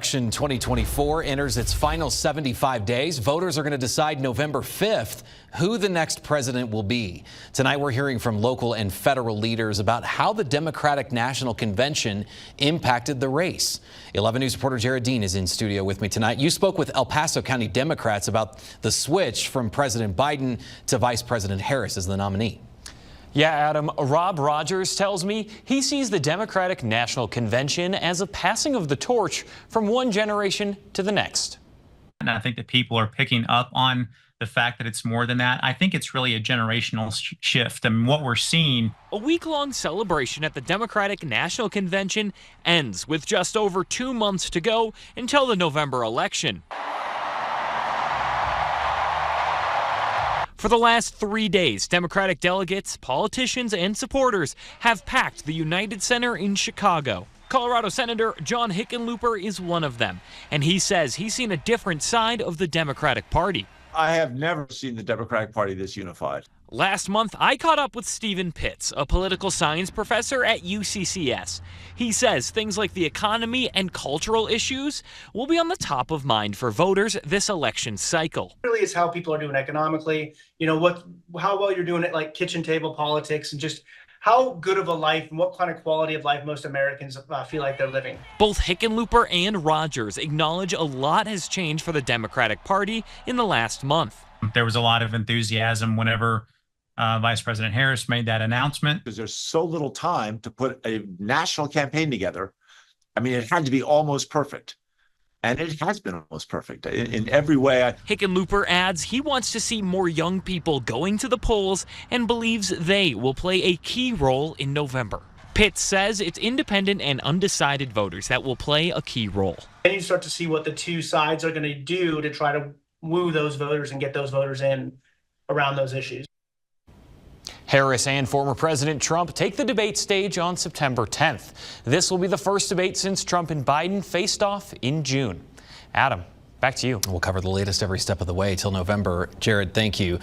Election 2024 enters its final 75 days. Voters are going to decide November 5th who the next president will be. Tonight, we're hearing from local and federal leaders about how the Democratic National Convention impacted the race. 11 News reporter Jared Dean is in studio with me tonight. You spoke with El Paso County Democrats about the switch from President Biden to Vice President Harris as the nominee. Yeah, Adam, Rob Rogers tells me he sees the Democratic National Convention as a passing of the torch from one generation to the next. And I think that people are picking up on the fact that it's more than that. I think it's really a generational shift. I mean, what we're seeing. A week-long celebration at the Democratic National Convention ends with just over 2 months to go until the November election. For the last 3 days, Democratic delegates, politicians, and supporters have packed the United Center in Chicago. Colorado Senator John Hickenlooper is one of them, and he says he's seen a different side of the Democratic Party. I have never seen the Democratic Party this unified. Last month, I caught up with Stephen Pitts, a political science professor at UCCS. He says things like the economy and cultural issues will be on the top of mind for voters this election cycle. Really, it's how people are doing economically, how well you're doing it, like kitchen table politics, and just how good of a life and what kind of quality of life most Americans feel like they're living. Both Hickenlooper and Rogers acknowledge a lot has changed for the Democratic Party in the last month. There was a lot of enthusiasm whenever Vice President Harris made that announcement. Because there's so little time to put a national campaign together. I mean, it had to be almost perfect. And it has been almost perfect in every way. Hickenlooper adds he wants to see more young people going to the polls and believes they will play a key role in November. Pitts says it's independent and undecided voters that will play a key role. And you start to see what the two sides are going to do to try to woo those voters and get those voters in around those issues. Harris and former President Trump take the debate stage on September 10th. This will be the first debate since Trump and Biden faced off in June. Adam, back to you. We'll cover the latest every step of the way till November. Jared, thank you.